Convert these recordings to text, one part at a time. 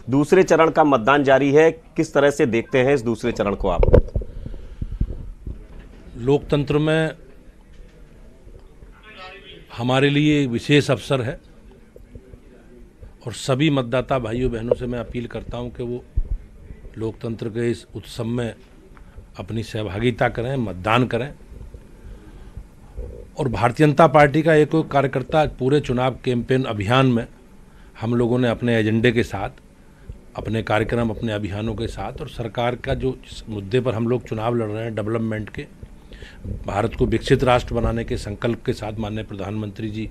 दूसरे चरण का मतदान जारी है, किस तरह से देखते हैं इस दूसरे चरण को आप? लोकतंत्र में हमारे लिए विशेष अवसर है और सभी मतदाता भाइयों बहनों से मैं अपील करता हूं कि वो लोकतंत्र के इस उत्सव में अपनी सहभागिता करें, मतदान करें। और भारतीय जनता पार्टी का एक कार्यकर्ता पूरे चुनाव कैंपेन अभियान में हम लोगों ने अपने एजेंडे के साथ, अपने कार्यक्रम, अपने अभियानों के साथ और सरकार का जो मुद्दे पर हम लोग चुनाव लड़ रहे हैं, डेवलपमेंट के, भारत को विकसित राष्ट्र बनाने के संकल्प के साथ माननीय प्रधानमंत्री जी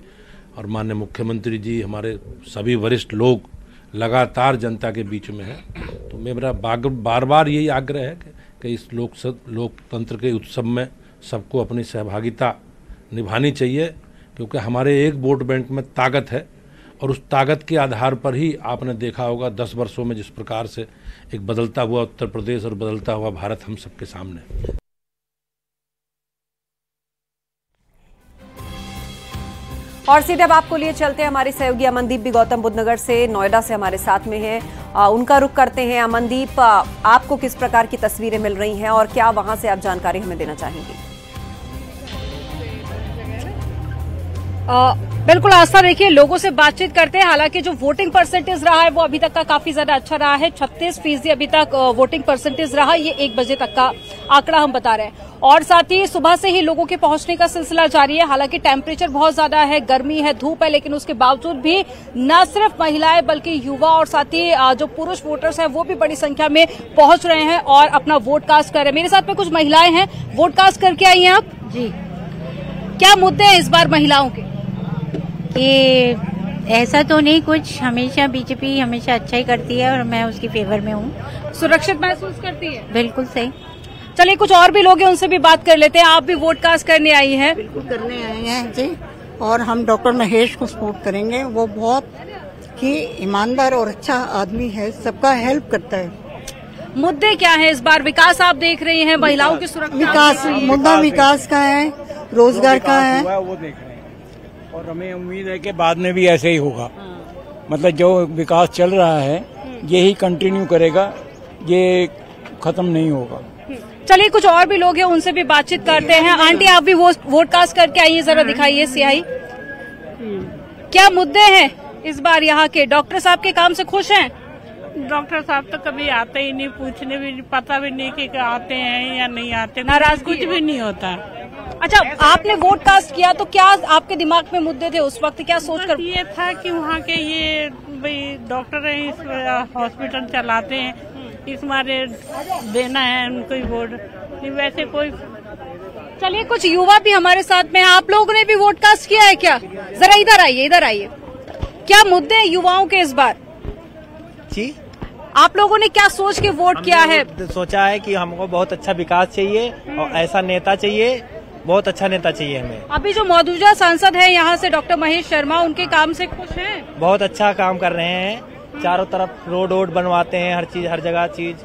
और माननीय मुख्यमंत्री जी, हमारे सभी वरिष्ठ लोग लगातार जनता के बीच में हैं। तो मेरा बार बार यही आग्रह है कि इस लोकतंत्र के उत्सव में सबको अपनी सहभागिता निभानी चाहिए, क्योंकि हमारे एक वोट बैंक में ताकत है और उस ताकत के आधार पर ही आपने देखा होगा 10 वर्षों में जिस प्रकार से एक बदलता हुआ उत्तर प्रदेश और बदलता हुआ भारत हम सबके सामने है। और सीधे अब आपको लिए चलते हैं, हमारे सहयोगी अमनदीप भी गौतम बुद्ध नगर से, नोएडा से हमारे साथ में है, उनका रुख करते हैं। अमनदीप, आपको किस प्रकार की तस्वीरें मिल रही हैं और क्या वहां से आप जानकारी हमें देना चाहेंगे? बिल्कुल आस्था, देखिए लोगों से बातचीत करते हैं। हालांकि जो वोटिंग परसेंटेज रहा है वो अभी तक का काफी ज्यादा अच्छा रहा है, 36% अभी तक वोटिंग परसेंटेज रहा। ये 1 बजे तक का आंकड़ा हम बता रहे हैं। और साथ ही सुबह से ही लोगों के पहुंचने का सिलसिला जारी है। हालांकि टेम्परेचर बहुत ज्यादा है, गर्मी है, धूप है, लेकिन उसके बावजूद भी न सिर्फ महिलाएं बल्कि युवा और साथ ही जो पुरुष वोटर्स हैं वो भी बड़ी संख्या में पहुंच रहे हैं और अपना वोट कास्ट कर रहे हैं। मेरे साथ में कुछ महिलाएं हैं, वोट कास्ट करके आई हैं आप जी। क्या मुद्दे हैं इस बार महिलाओं के? ये ऐसा तो नहीं कुछ, हमेशा बीजेपी हमेशा अच्छा ही करती है और मैं उसकी फेवर में हूँ। सुरक्षित महसूस करती है? बिल्कुल सही। चलिए कुछ और भी लोग हैं, उनसे भी बात कर लेते हैं। आप भी वोट कास्ट करने आई हैं? बिल्कुल करने आए हैं जी, और हम डॉक्टर महेश को सपोर्ट करेंगे। वो बहुत ही ईमानदार और अच्छा आदमी है, सबका हेल्प करता है। मुद्दे क्या है इस बार? विकास आप देख रही हैं, महिलाओं की सुरक्षा, विकास, मुद्दा विकास का है, रोजगार का है, वो देख रहे हैं। और हमें उम्मीद है कि बाद में भी ऐसे ही होगा। मतलब जो विकास चल रहा है यही कंटिन्यू करेगा, ये खत्म नहीं होगा। चलिए कुछ और भी लोग हैं, उनसे भी बातचीत करते हैं। आंटी, आप भी वोट कास्ट करके आइए, जरा दिखाइए स्याही। क्या मुद्दे हैं इस बार यहाँ के? डॉक्टर साहब के काम से खुश हैं? डॉक्टर साहब तो कभी आते ही नहीं, पूछने भी नहीं, पता भी नहीं कि आते हैं या नहीं आते, नाराज कुछ भी नहीं होता। अच्छा, आपने वोट कास्ट किया तो क्या आपके दिमाग में मुद्दे थे उस वक्त? क्या सोचकर? ये था कि वहाँ के ये भाई डॉक्टर हैं, इस हॉस्पिटल चलाते हैं, इस मारे देना है उनको ही वोट, वैसे कोई। चलिए कुछ युवा भी हमारे साथ में हैं, आप लोगों ने भी वोट कास्ट किया है क्या? जरा इधर आइए, इधर आइए। क्या मुद्दे हैं युवाओं के इस बार जी? आप लोगों ने क्या सोच के वोट किया है? सोचा है कि हमको बहुत अच्छा विकास चाहिए और ऐसा नेता चाहिए, बहुत अच्छा नेता चाहिए हमें। अभी जो मौजूदा सांसद है यहाँ से डॉक्टर महेश शर्मा, उनके काम से खुश हैं? बहुत अच्छा काम कर रहे हैं, चारों तरफ रोड बनवाते हैं, हर चीज, हर जगह चीज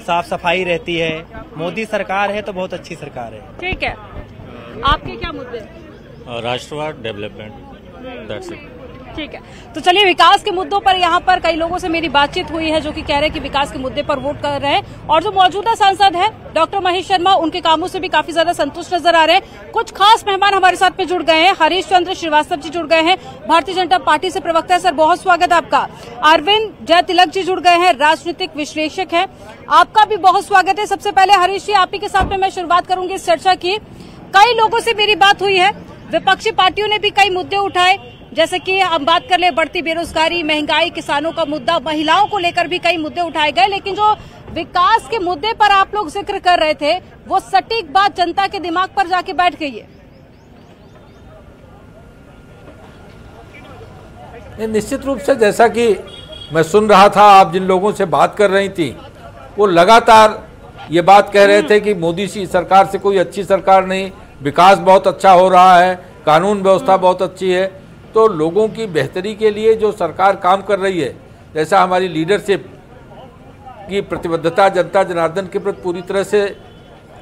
साफ सफाई रहती है। मोदी सरकार है तो बहुत अच्छी सरकार है। ठीक है, आपके क्या मुद्दे? राष्ट्रवाद, डेवलपमेंट, दैट्स इट। ठीक है, तो चलिए विकास के मुद्दों पर यहाँ पर कई लोगों से मेरी बातचीत हुई है जो कि कह रहे हैं कि विकास के मुद्दे पर वोट कर रहे हैं। और जो मौजूदा सांसद है डॉक्टर महेश शर्मा, उनके कामों से भी काफी ज्यादा संतुष्ट नजर आ रहे हैं। कुछ खास मेहमान हमारे साथ में जुड़ गए हैं। हरीश चंद्र श्रीवास्तव जी जुड़ गए हैं, भारतीय जनता पार्टी से प्रवक्ता है, सर बहुत स्वागत है आपका। अरविंद जयतिलक जी जुड़ गए हैं, राजनीतिक विश्लेषक हैं, आपका भी बहुत स्वागत है। सबसे पहले हरीश जी, आप ही के साथ में मैं शुरुआत करूंगी इस चर्चा की। कई लोगों से मेरी बात हुई है, विपक्षी पार्टियों ने भी कई मुद्दे उठाए, जैसे कि हम बात कर ले बढ़ती बेरोजगारी, महंगाई, किसानों का मुद्दा, महिलाओं को लेकर भी कई मुद्दे उठाए गए। लेकिन जो विकास के मुद्दे पर आप लोग जिक्र कर रहे थे, वो सटीक बात जनता के दिमाग पर जाके बैठ गई है। निश्चित रूप से, जैसा कि मैं सुन रहा था, आप जिन लोगों से बात कर रही थी वो लगातार ये बात कह रहे थे कि मोदी सरकार से कोई अच्छी सरकार नहीं, विकास बहुत अच्छा हो रहा है, कानून व्यवस्था बहुत अच्छी है। तो लोगों की बेहतरी के लिए जो सरकार काम कर रही है, जैसा हमारी लीडरशिप की प्रतिबद्धता जनता जनार्दन के प्रति पूरी तरह से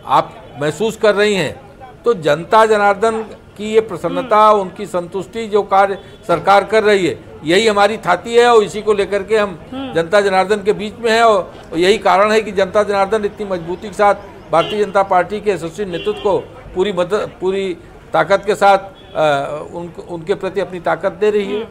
आप महसूस कर रही हैं, तो जनता जनार्दन की ये प्रसन्नता, उनकी संतुष्टि जो कार्य सरकार कर रही है, यही हमारी थाती है और इसी को लेकर के हम जनता जनार्दन के बीच में है। और यही कारण है कि जनता जनार्दन इतनी मजबूती के साथ भारतीय जनता पार्टी के यशस्वी नेतृत्व को पूरी ताकत के साथ उनके प्रति अपनी ताकत दे रही है।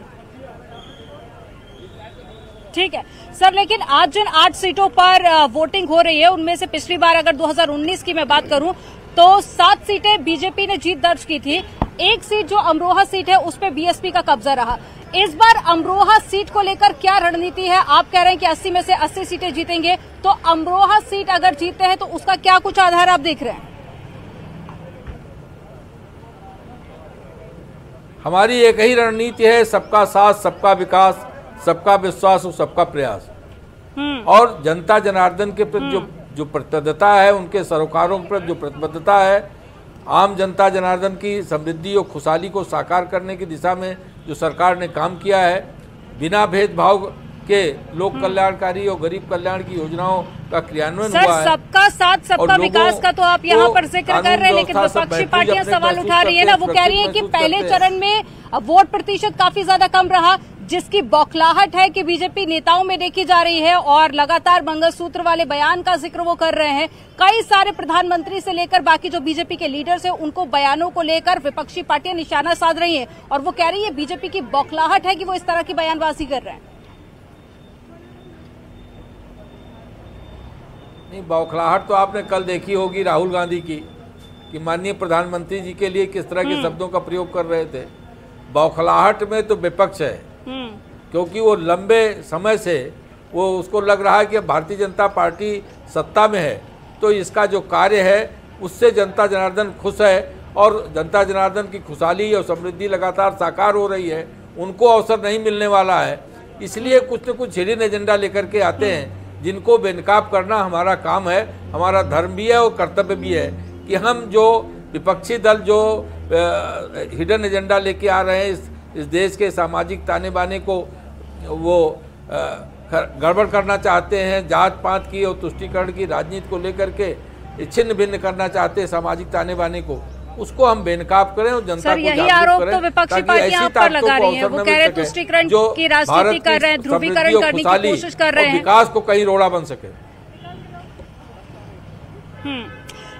ठीक है सर, लेकिन आज जिन 8 सीटों पर वोटिंग हो रही है उनमें से पिछली बार अगर 2019 की मैं बात करूं तो 7 सीटें बीजेपी ने जीत दर्ज की थी। एक सीट जो अमरोहा सीट है उस पे बीएसपी का कब्जा रहा। इस बार अमरोहा सीट को लेकर क्या रणनीति है? आप कह रहे हैं कि 80 में से 80 सीटें जीतेंगे, तो अमरोहा सीट अगर जीतते हैं तो उसका क्या कुछ आधार आप देख रहे हैं? हमारी एक ही रणनीति है, सबका साथ, सबका विकास, सबका विश्वास और सबका प्रयास। और जनता जनार्दन के प्रति जो प्रतिबद्धता है, उनके सरोकारों पर जो प्रतिबद्धता है, आम जनता जनार्दन की समृद्धि और खुशहाली को साकार करने की दिशा में जो सरकार ने काम किया है, बिना भेदभाव के लोक कल्याणकारी और गरीब कल्याण की योजनाओं का क्रियान्वयन हुआ है। सबका साथ सबका विकास का तो आप यहाँ पर जिक्र कर रहे हैं, लेकिन विपक्षी पार्टियां सवाल उठा रही है ना, वो कह रही है कि पहले चरण में वोट प्रतिशत काफी ज्यादा कम रहा, जिसकी बौखलाहट है कि बीजेपी नेताओं में देखी जा रही है और लगातार मंगलसूत्र वाले बयान का जिक्र वो कर रहे हैं। कई सारे प्रधानमंत्री से लेकर बाकी जो बीजेपी के लीडर्स हैं उनको बयानों को लेकर विपक्षी पार्टियां निशाना साध रही हैं और वो कह रही है बीजेपी की बौखलाहट है कि वो इस तरह की बयानबाजी कर रहे हैं। नहीं, बौखलाहट तो आपने कल देखी होगी राहुल गांधी की, कि माननीय प्रधानमंत्री जी के लिए किस तरह के शब्दों का प्रयोग कर रहे थे। बौखलाहट में तो विपक्ष है, क्योंकि वो लंबे समय से वो उसको लग रहा है कि भारतीय जनता पार्टी सत्ता में है तो इसका जो कार्य है उससे जनता जनार्दन खुश है और जनता जनार्दन की खुशहाली और समृद्धि लगातार साकार हो रही है, उनको अवसर नहीं मिलने वाला है। इसलिए कुछ न कुछ हिडन एजेंडा लेकर के आते हैं, जिनको बेनकाब करना हमारा काम है, हमारा धर्म भी है और कर्तव्य भी है कि हम जो विपक्षी दल जो हिडन एजेंडा लेके आ रहे हैं इस देश के सामाजिक ताने बाने को वो गड़बड़ करना चाहते हैं, जात पात की और तुष्टीकरण की राजनीति को लेकर के छिन्न भिन्न करना चाहते हैं सामाजिक ताने बाने को, उसको हम बेनकाब करें और जनता को यही आरोप तो विपक्षी पार्टियां आप पर लगा रही हैं। वो कह रहे हैं तुष्टीकरण की राजनीति कर रहे हैं, ध्रुवीकरण करने की कोशिश कर रहे हैं, विकास को कहीं रोड़ा बन सके।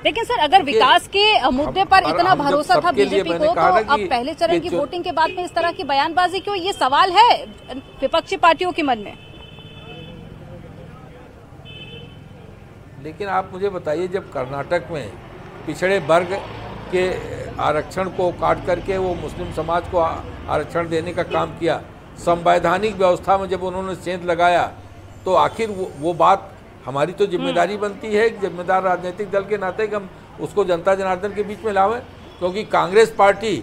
लेकिन सर, अगर विकास के मुद्दे पर इतना भरोसा था बीजेपी को, तो अब पहले चरण की वोटिंग के बाद में इस तरह की बयानबाजी क्यों? ये सवाल है विपक्षी पार्टियों के मन में। लेकिन आप मुझे बताइए, जब कर्नाटक में पिछड़े वर्ग के आरक्षण को काट करके वो मुस्लिम समाज को आरक्षण देने का काम किया, संवैधानिक व्यवस्था में जब उन्होंने सेंध लगाया, तो आखिर वो बात हमारी तो जिम्मेदारी बनती है, जिम्मेदार राजनीतिक दल के नाते कि हम उसको जनता जनार्दन के बीच में लावें, क्योंकि कांग्रेस पार्टी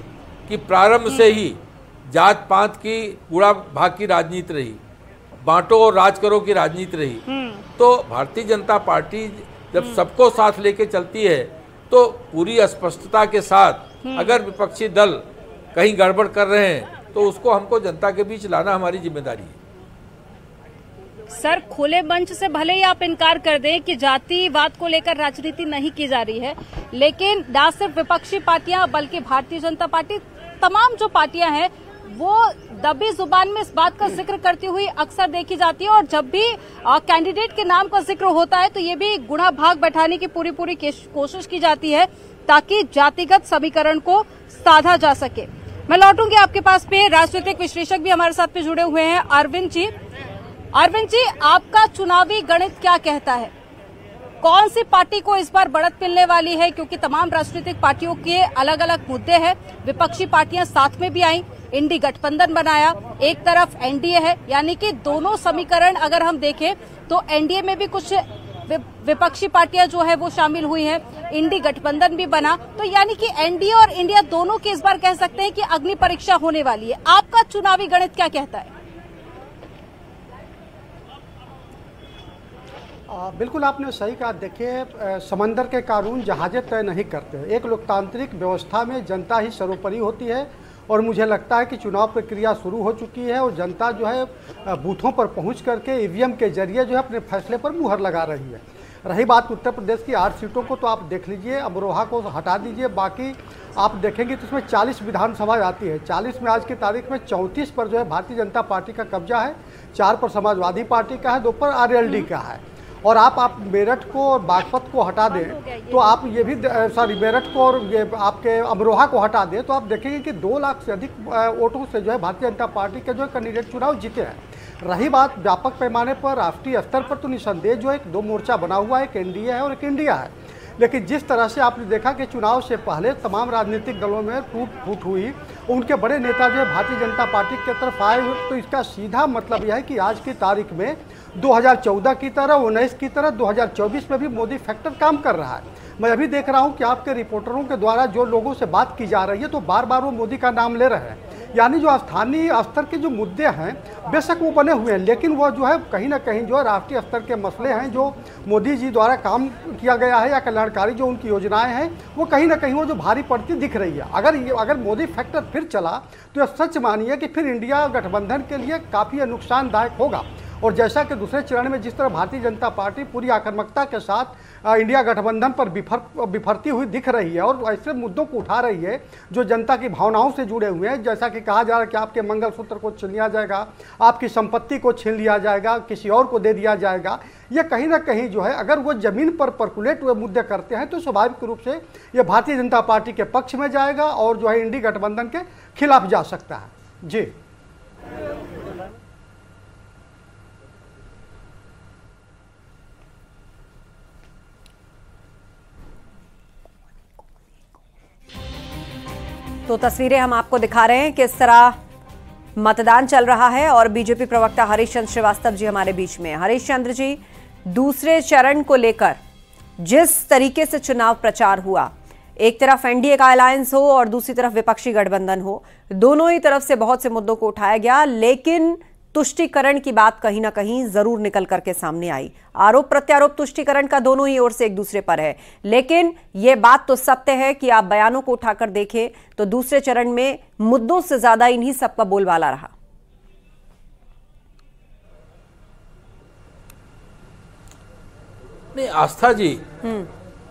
की प्रारंभ से ही जात पात की कूड़ा भाग की राजनीति रही, बांटो और राज करो की राजनीति रही। तो भारतीय जनता पार्टी जब सबको साथ लेके चलती है तो पूरी स्पष्टता के साथ अगर विपक्षी दल कहीं गड़बड़ कर रहे हैं तो उसको हमको जनता के बीच लाना हमारी जिम्मेदारी है। सर, खुले मंच से भले ही आप इनकार कर दें कि जातिवाद को लेकर राजनीति नहीं की जा रही है, लेकिन न सिर्फ विपक्षी पार्टियां बल्कि भारतीय जनता पार्टी, तमाम जो पार्टियां हैं वो दबी जुबान में इस बात का जिक्र करती हुई अक्सर देखी जाती है और जब भी कैंडिडेट के नाम का जिक्र होता है तो ये भी गुणा भाग बैठाने की पूरी कोशिश की जाती है ताकि जातिगत समीकरण को साधा जा सके। मैं लौटूंगी आपके पास पे, राजनीतिक विश्लेषक भी हमारे साथ पे जुड़े हुए हैं, अरविंद जी। अरविंद जी, आपका चुनावी गणित क्या कहता है? कौन सी पार्टी को इस बार बढ़त मिलने वाली है? क्योंकि तमाम राजनीतिक पार्टियों के अलग अलग मुद्दे हैं, विपक्षी पार्टियां साथ में भी आई, इंडी गठबंधन बनाया, एक तरफ एनडीए है, यानी कि दोनों समीकरण अगर हम देखें तो एनडीए में भी कुछ विपक्षी पार्टियां जो है वो शामिल हुई हैं, इंडी गठबंधन भी बना, तो यानी कि एनडीए और इंडिया दोनों के इस बार कह सकते हैं कि अग्नि परीक्षा होने वाली है। आपका चुनावी गणित क्या कहता है? बिल्कुल आपने सही कहा। देखिए, समंदर के कानून जहाजें तय नहीं करते। एक लोकतांत्रिक व्यवस्था में जनता ही सर्वोपरि होती है और मुझे लगता है कि चुनाव प्रक्रिया शुरू हो चुकी है और जनता जो है बूथों पर पहुंच करके ईवीएम के जरिए जो है अपने फैसले पर मुहर लगा रही है। रही बात उत्तर प्रदेश की 8 सीटों को, तो आप देख लीजिए, अमरोहा को हटा दीजिए, बाकी आप देखेंगे तो इसमें 40 विधानसभा आती है। 40 में आज की तारीख में 34 पर जो है भारतीय जनता पार्टी का कब्जा है, 4 पर समाजवादी पार्टी का है, 2 पर आरएलडी का है। और आप मेरठ को और बागपत को हटा दें तो आप ये भी मेरठ को और ये आपके अमरोहा को हटा दें तो आप देखेंगे कि 2 लाख से अधिक वोटों से जो है भारतीय जनता पार्टी के जो कैंडिडेट चुनाव जीते हैं। रही बात व्यापक पैमाने पर राष्ट्रीय स्तर पर तो निसंदेह जो एक 2 मोर्चा बना हुआ है, एक एनडीए है और एक इंडिया है। लेकिन जिस तरह से आपने देखा कि चुनाव से पहले तमाम राजनीतिक दलों में टूट फूट हुई, उनके बड़े नेता जो है भारतीय जनता पार्टी की तरफ आए, तो इसका सीधा मतलब यह है कि आज की तारीख में 2014 की तरह, 19 की तरह 2024 में भी मोदी फैक्टर काम कर रहा है। मैं अभी देख रहा हूं कि आपके रिपोर्टरों के द्वारा जो लोगों से बात की जा रही है तो बार बार वो मोदी का नाम ले रहे हैं। यानी जो स्थानीय स्तर के जो मुद्दे हैं बेशक वो बने हुए हैं, लेकिन वो जो है कहीं ना कहीं जो राष्ट्रीय स्तर के मसले हैं जो मोदी जी द्वारा काम किया गया है या कल्याणकारी जो उनकी योजनाएं हैं वो कहीं ना कहीं वो जो भारी पड़ती दिख रही है। अगर मोदी फैक्टर फिर चला तो यह सच मानिए कि फिर इंडिया गठबंधन के लिए काफ़ी नुकसानदायक होगा। और जैसा कि दूसरे चरण में जिस तरह भारतीय जनता पार्टी पूरी आक्रामकता के साथ इंडिया गठबंधन पर बिफरती हुई दिख रही है और ऐसे मुद्दों को उठा रही है जो जनता की भावनाओं से जुड़े हुए हैं, जैसा कि कहा जा रहा है कि आपके मंगलसूत्र को छीन लिया जाएगा, आपकी संपत्ति को छीन लिया जाएगा, किसी और को दे दिया जाएगा। ये कहीं ना कहीं जो है अगर वो जमीन पर परकुलेट हुए मुद्दे करते हैं तो स्वाभाविक रूप से ये भारतीय जनता पार्टी के पक्ष में जाएगा और जो है इंडी गठबंधन के खिलाफ जा सकता है। जी तो तस्वीरें हम आपको दिखा रहे हैं किस तरह मतदान चल रहा है और बीजेपी प्रवक्ता हरीश चंद्र श्रीवास्तव जी हमारे बीच में। हरीश चंद्र जी, दूसरे चरण को लेकर जिस तरीके से चुनाव प्रचार हुआ, एक तरफ एनडीए का अलायंस हो और दूसरी तरफ विपक्षी गठबंधन हो, दोनों ही तरफ से बहुत से मुद्दों को उठाया गया, लेकिन तुष्टीकरण की बात कहीं ना कहीं जरूर निकल करके सामने आई। आरोप प्रत्यारोप तुष्टीकरण का दोनों ही ओर से एक दूसरे पर है, लेकिन यह बात तो सत्य है कि आप बयानों को उठाकर देखें तो दूसरे चरण में मुद्दों से ज्यादा इन्हीं सबका बोलबाला रहा। नहीं आस्था जी,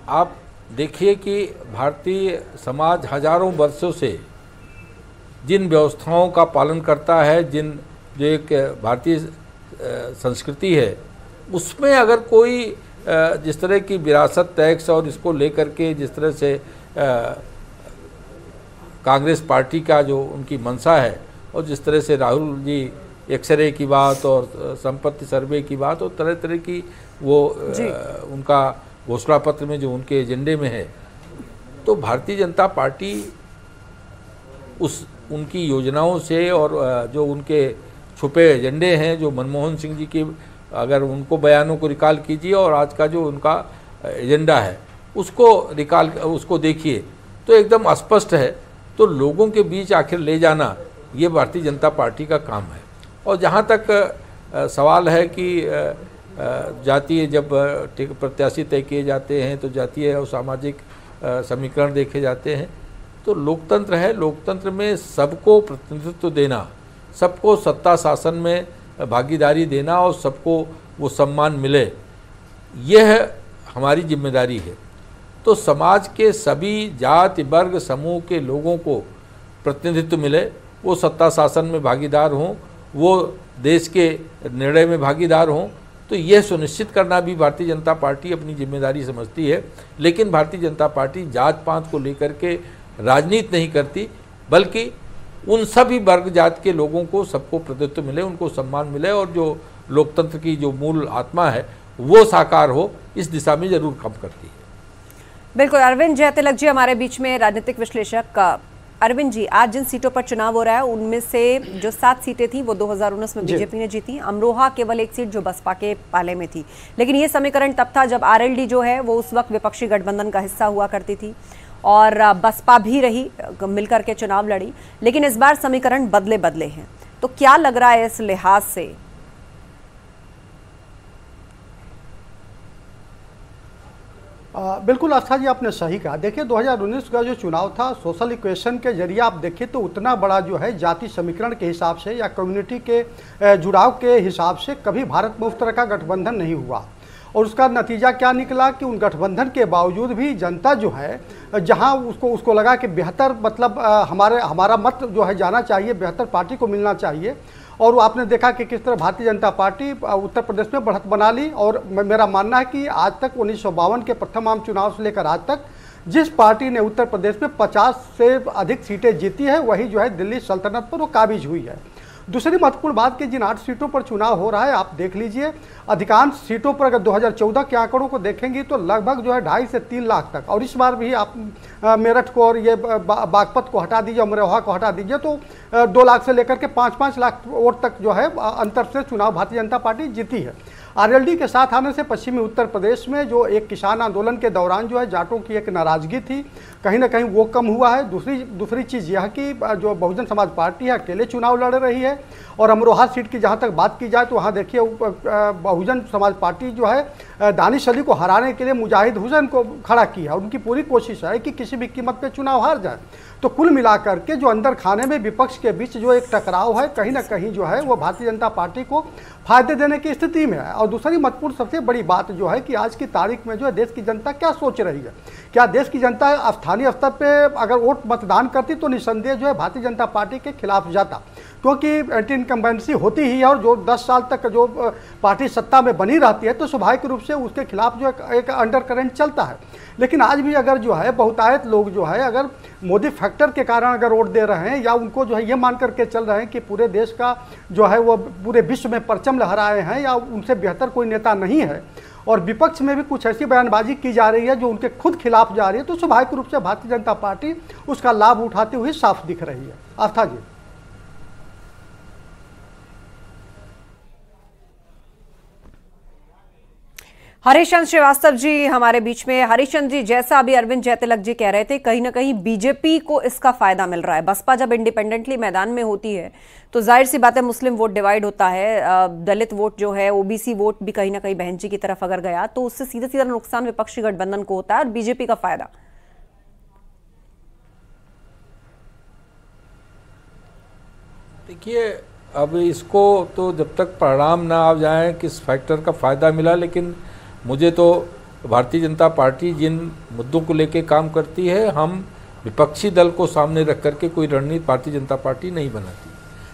आप देखिए कि भारतीय समाज हजारों वर्षों से जिन व्यवस्थाओं का पालन करता है, जो एक भारतीय संस्कृति है, उसमें अगर कोई जिस तरह की विरासत टैक्स और इसको लेकर के जिस तरह से कांग्रेस पार्टी का जो उनकी मंशा है और जिस तरह से राहुल जी एक्सरे की बात और संपत्ति सर्वे की बात और तरह तरह की वो उनका घोषणा पत्र में जो उनके एजेंडे में है, तो भारतीय जनता पार्टी उनकी योजनाओं से और जो उनके छुपे एजेंडे हैं, जो मनमोहन सिंह जी की अगर उनको बयानों को रिकॉल कीजिए और आज का जो उनका एजेंडा है उसको देखिए तो एकदम स्पष्ट है। तो लोगों के बीच आखिर ले जाना ये भारतीय जनता पार्टी का काम है। और जहाँ तक सवाल है कि जातीय जब प्रत्याशी तय किए जाते हैं तो जातीय और सामाजिक समीकरण देखे जाते हैं, तो लोकतंत्र है, लोकतंत्र में सबको प्रतिनिधित्व देना, सबको सत्ता शासन में भागीदारी देना और सबको वो सम्मान मिले, यह हमारी जिम्मेदारी है। तो समाज के सभी जाति वर्ग समूह के लोगों को प्रतिनिधित्व मिले, वो सत्ता शासन में भागीदार हों, वो देश के निर्णय में भागीदार हों, तो यह सुनिश्चित करना भी भारतीय जनता पार्टी अपनी जिम्मेदारी समझती है। लेकिन भारतीय जनता पार्टी जात पात को लेकर के राजनीति नहीं करती, बल्कि उन सभी वर्ग जात के लोगों को सबको प्रतिनिधित्व मिले, उनको सम्मान मिले और जो लोकतंत्र की जो मूल आत्मा है वो साकार हो, इस दिशा में जरूर काम करती है। बिल्कुल। अरविंद जयतिलक जी हमारे बीच में, राजनीतिक विश्लेषक। अरविंद जी, आज जिन सीटों पर चुनाव हो रहा है उनमें से जो 7 सीटें थी वो 2019 में बीजेपी ने जीती। अमरोहा केवल एक सीट जो बसपा के पाले में थी, लेकिन ये समीकरण तब था जब आरएलडी जो है वो उस वक्त विपक्षी गठबंधन का हिस्सा हुआ करती थी और बसपा भी रही, मिलकर के चुनाव लड़ी। लेकिन इस बार समीकरण बदले हैं, तो क्या लग रहा है इस लिहाज से? बिल्कुल आस्था जी, आपने सही कहा। देखिए 2019 का जो चुनाव था, सोशल इक्वेशन के जरिए आप देखिए तो उतना बड़ा जो है जाति समीकरण के हिसाब से या कम्युनिटी के जुड़ाव के हिसाब से कभी भारत में उस तरह का गठबंधन नहीं हुआ। और उसका नतीजा क्या निकला कि उन गठबंधन के बावजूद भी जनता जो है जहां उसको लगा कि बेहतर मतलब हमारा मत जो है जाना चाहिए, बेहतर पार्टी को मिलना चाहिए, और आपने देखा कि किस तरह भारतीय जनता पार्टी उत्तर प्रदेश में बढ़त बना ली। और मेरा मानना है कि आज तक 1952 के प्रथम आम चुनाव से लेकर आज तक जिस पार्टी ने उत्तर प्रदेश में 50 से अधिक सीटें जीती है वही जो है दिल्ली सल्तनत पर वो काबिज हुई है। दूसरी महत्वपूर्ण बात कि जिन 8 सीटों पर चुनाव हो रहा है, आप देख लीजिए, अधिकांश सीटों पर अगर 2014 के आंकड़ों को देखेंगे तो लगभग जो है 2.5 से 3 लाख तक, और इस बार भी आप मेरठ को और ये बागपत को हटा दीजिए, अमरोहा को हटा दीजिए, तो 2 लाख से लेकर के 5-5 लाख वोट तक जो है अंतर से चुनाव भारतीय जनता पार्टी जीती है। आरएलडी के साथ आने से पश्चिमी उत्तर प्रदेश में जो एक किसान आंदोलन के दौरान जो है जाटों की एक नाराजगी थी, कहीं ना कहीं वो कम हुआ है। दूसरी चीज़ यह कि जो बहुजन समाज पार्टी है अकेले चुनाव लड़ रही है, और अमरोहा सीट की जहाँ तक बात की जाए तो वहाँ देखिए बहुजन समाज पार्टी जो है दानिश अली को हराने के लिए मुजाहिद हुसैन को खड़ा किया, उनकी पूरी कोशिश है कि किसी भी कीमत पे चुनाव हार जाए। तो कुल मिलाकर के जो अंदर खाने में विपक्ष के बीच जो एक टकराव है, कहीं ना कहीं जो है वो भारतीय जनता पार्टी को फायदे देने की स्थिति में है। और दूसरी महत्वपूर्ण सबसे बड़ी बात जो है कि आज की तारीख में जो है देश की जनता क्या सोच रही है, क्या देश की जनता स्थानीय स्तर पे अगर वोट मतदान करती तो निसंदेह जो है भारतीय जनता पार्टी के खिलाफ जाता, क्योंकि एंटी इनकम्बेंसी होती ही है, और जो 10 साल तक जो पार्टी सत्ता में बनी रहती है तो स्वाभाविक रूप से उसके खिलाफ जो एक अंडर करंट चलता है। लेकिन आज भी अगर जो है बहुतायत लोग जो है अगर मोदी फैक्टर के कारण अगर वोट दे रहे हैं, या उनको जो है ये मान करके चल रहे हैं कि पूरे देश का जो है वो पूरे विश्व में परचम लहराए हैं या उनसे बेहतर कोई नेता नहीं है, और विपक्ष में भी कुछ ऐसी बयानबाजी की जा रही है जो उनके खुद खिलाफ जा रही है, तो स्वाभाविक रूप से भारतीय जनता पार्टी उसका लाभ उठाती हुई साफ दिख रही है। आस्था जी। हरीशचंद्र श्रीवास्तव जी हमारे बीच में। हरीशचंद्र जी, जैसा अभी अरविंद जयतिलक जी कह रहे थे, कहीं ना कहीं बीजेपी को इसका फायदा मिल रहा है। बसपा जब इंडिपेंडेंटली मैदान में होती है तो जाहिर सी बात है मुस्लिम वोट डिवाइड होता है, दलित वोट जो है, ओबीसी वोट भी कहीं ना कहीं बहन जी की तरफ अगर गया तो उससे सीधा सीधा नुकसान विपक्षी गठबंधन को होता है और बीजेपी का फायदा। देखिए, अब इसको तो जब तक परिणाम ना आ जाए किस फैक्टर का फ़ायदा मिला, लेकिन मुझे तो भारतीय जनता पार्टी जिन मुद्दों को लेके काम करती है, हम विपक्षी दल को सामने रख करके कोई रणनीति भारतीय जनता पार्टी नहीं बनाती,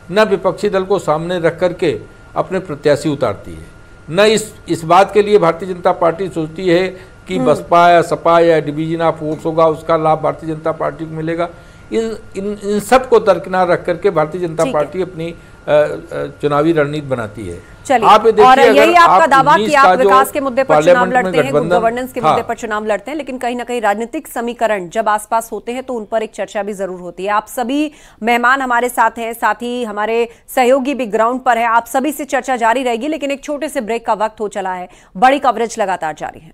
न विपक्षी दल को सामने रख करके अपने प्रत्याशी उतारती है, न इस बात के लिए भारतीय जनता पार्टी सोचती है कि बसपा या सपा या डिवीजन ऑफ वोट्स होगा उसका लाभ भारतीय जनता पार्टी को मिलेगा। इन सब को दरकिनार रख करके भारतीय जनता पार्टी अपनी चुनावी रणनीति बनाती है। आप और यही आपका दावा कि आप विकास के मुद्दे पर चुनाव लड़ते हैं, गुड गवर्नेंस के मुद्दे पर चुनाव लड़ते हैं, लेकिन कहीं ना कहीं राजनीतिक समीकरण जब आसपास होते हैं तो उन पर एक चर्चा भी जरूर होती है। आप सभी मेहमान हमारे साथ हैं, साथ ही हमारे सहयोगी भी ग्राउंड पर है, आप सभी से चर्चा जारी रहेगी, लेकिन एक छोटे से ब्रेक का वक्त हो चला है। बड़ी कवरेज लगातार जारी है।